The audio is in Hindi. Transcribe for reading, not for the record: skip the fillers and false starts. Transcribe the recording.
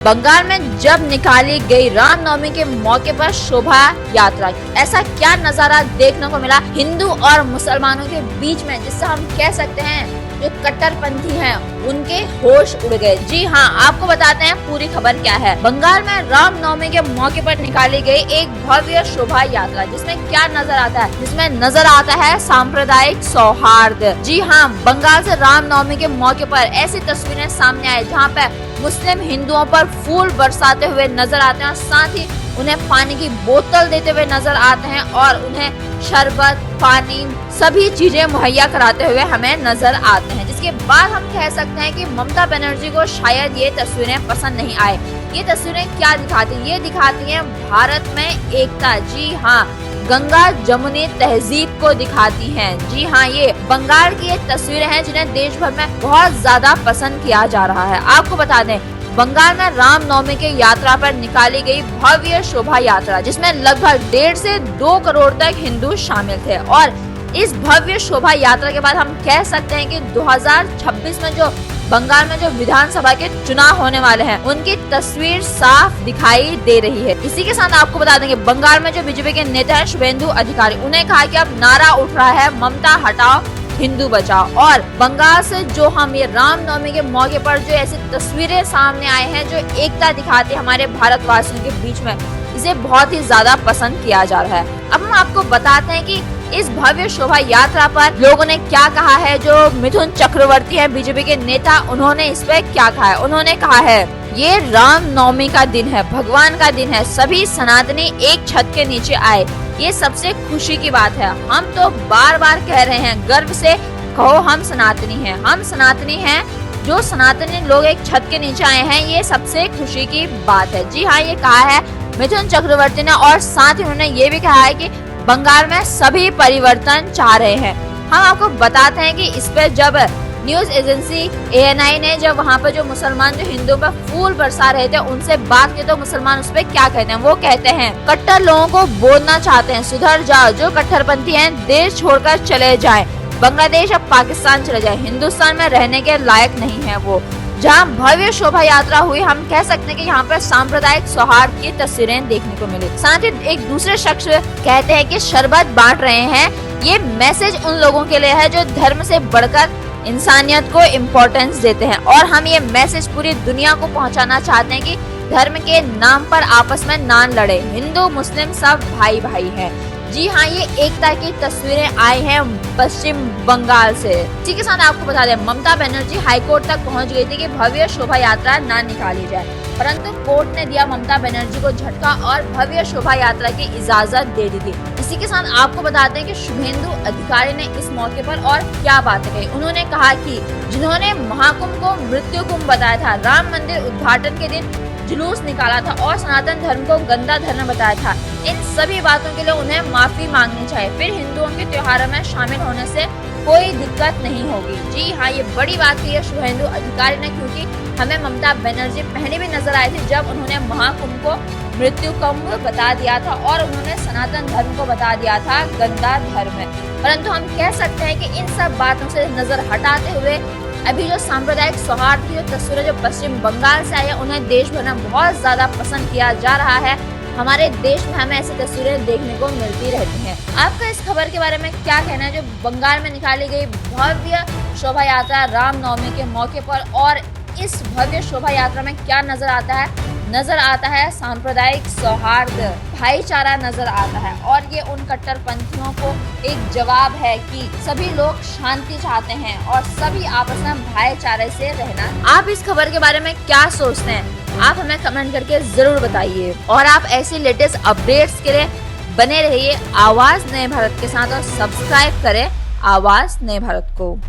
बंगाल में जब निकाली गई रामनवमी के मौके पर शोभा यात्रा, ऐसा क्या नजारा देखने को मिला हिंदू और मुसलमानों के बीच में, जिससे हम कह सकते हैं जो कट्टरपंथी हैं उनके होश उड़ गए। जी हाँ, आपको बताते हैं पूरी खबर क्या है। बंगाल में रामनवमी के मौके पर निकाली गई एक भव्य शोभा यात्रा, जिसमें क्या नजर आता है, जिसमें नजर आता है सांप्रदायिक सौहार्द। जी हाँ, बंगाल से रामनवमी के मौके पर ऐसी तस्वीरें सामने आई जहाँ पे मुस्लिम हिंदुओं पर फूल बरसाते हुए नजर आते हैं और साथ ही उन्हें पानी की बोतल देते हुए नजर आते हैं और उन्हें शरबत, पानी, सभी चीजें मुहैया कराते हुए हमें नजर आते हैं। जिसके बाद हम कह सकते हैं कि ममता बनर्जी को शायद ये तस्वीरें पसंद नहीं आए। ये तस्वीरें क्या दिखाती है? ये दिखाती हैं भारत में एकता। जी हाँ, गंगा जमुनी तहजीब को दिखाती हैं। जी हाँ, ये बंगाल की एक तस्वीरें हैं जिन्हें देश भर में बहुत ज्यादा पसंद किया जा रहा है। आपको बता दें, बंगाल में रामनवमी की यात्रा पर निकाली गई भव्य शोभा यात्रा, जिसमें लगभग 1.5 से 2 करोड़ तक हिंदू शामिल थे। और इस भव्य शोभा यात्रा के बाद हम कह सकते हैं कि 2026 में जो बंगाल में जो विधानसभा के चुनाव होने वाले हैं, उनकी तस्वीर साफ दिखाई दे रही है। इसी के साथ आपको बता देंगे, बंगाल में जो बीजेपी के नेता है शुभेंदु अधिकारी, उन्हें कहा कि अब नारा उठ रहा है ममता हटाओ हिंदू बचाओ। और बंगाल से जो हम ये रामनवमी के मौके पर जो ऐसी तस्वीरें सामने आए हैं जो एकता दिखाते हैं हमारे भारतवासियों के बीच में, इसे बहुत ही ज्यादा पसंद किया जा रहा है। अब हम आपको बताते हैं कि इस भव्य शोभा यात्रा पर लोगों ने क्या कहा है। जो मिथुन चक्रवर्ती है बीजेपी के नेता, उन्होंने इस पे क्या कहा है? उन्होंने कहा है, ये रामनवमी का दिन है, भगवान का दिन है, सभी सनातनी एक छत के नीचे आए, ये सबसे खुशी की बात है। हम तो बार बार कह रहे हैं, गर्व से कहो हम सनातनी हैं, हम सनातनी हैं। जो सनातनी लोग एक छत के नीचे आए हैं, ये सबसे खुशी की बात है। जी हाँ, ये कहा है मिथुन चक्रवर्ती ने। और साथ ही उन्होंने ये भी कहा है कि बंगाल में सभी परिवर्तन चाह रहे हैं। हम आपको बताते हैं कि इस पे जब न्यूज एजेंसी ANI ने जब वहाँ पर जो मुसलमान जो हिंदुओं पर फूल बरसा रहे थे उनसे बात की, तो मुसलमान उस पर क्या कहते हैं? वो कहते हैं, कट्टर लोगों को बोलना चाहते हैं, सुधर जाओ, जो कट्टरपंथी हैं देश छोड़कर चले जाएं, बांग्लादेश अब पाकिस्तान चले जाए, हिंदुस्तान में रहने के लायक नहीं है वो। जहाँ भव्य शोभा यात्रा हुई, हम कह सकते हैं कि यहाँ पर सांप्रदायिक सौहार्द की तस्वीरें देखने को मिली। साथ ही एक दूसरे शख्स कहते हैं कि शरबत बांट रहे हैं, ये मैसेज उन लोगों के लिए है जो धर्म से बढ़कर इंसानियत को इम्पोर्टेंस देते हैं। और हम ये मैसेज पूरी दुनिया को पहुंचाना चाहते हैं कि धर्म के नाम पर आपस में ना लड़े, हिंदू मुस्लिम सब भाई भाई हैं। जी हाँ, ये एकता की तस्वीरें आई हैं पश्चिम बंगाल से। इसी के साथ आपको बता दें, ममता बनर्जी हाईकोर्ट तक पहुंच गई थी कि भव्य शोभा यात्रा ना निकाली जाए, परंतु कोर्ट ने दिया ममता बनर्जी को झटका और भव्य शोभा यात्रा की इजाजत दे दी थी। इसी के साथ आपको बताते हैं कि शुभेंदु अधिकारी ने इस मौके पर और क्या बातें कही। उन्होंने कहा कि जिन्होंने महाकुंभ को मृत्यु कुंभ बताया था, राम मंदिर उद्घाटन के दिन जुलूस निकाला था और सनातन धर्म को गंदा धर्म बताया था, इन सभी बातों के लिए उन्हें माफी मांगनी चाहिए। फिर हिंदुओं के त्योहारों में शामिल होने से कोई दिक्कत नहीं होगी। जी हाँ, ये बड़ी बात कही है शुभेंदु अधिकारी ने, क्योंकि हमें ममता बनर्जी पहले भी नजर आए थे जब उन्होंने महाकुंभ को मृत्यु कुंभ बता दिया था और उन्होंने सनातन धर्म को बता दिया था गंदा धर्म। परंतु हम कह सकते हैं कि इन सब बातों से नजर हटाते हुए अभी जो सांप्रदायिक सौहार्द की जो तस्वीरें जो पश्चिम बंगाल से आई है, उन्हें देश भर में बहुत ज्यादा पसंद किया जा रहा है। हमारे देश में हमें ऐसी तस्वीरें देखने को मिलती रहती हैं। आपका इस खबर के बारे में क्या कहना है? जो बंगाल में निकाली गई भव्य शोभा यात्रा रामनवमी के मौके पर, और इस भव्य शोभा यात्रा में क्या नजर आता है? नजर आता है सांप्रदायिक सौहार्द, भाईचारा नजर आता है। और ये उन कट्टरपंथियों को एक जवाब है कि सभी लोग शांति चाहते हैं और सभी आपस में भाईचारे से रहना। आप इस खबर के बारे में क्या सोचते हैं? आप हमें कमेंट करके जरूर बताइए। और आप ऐसी लेटेस्ट अपडेट्स के लिए बने रहिए आवाज नए भारत के साथ और सब्सक्राइब करें आवाज नए भारत को।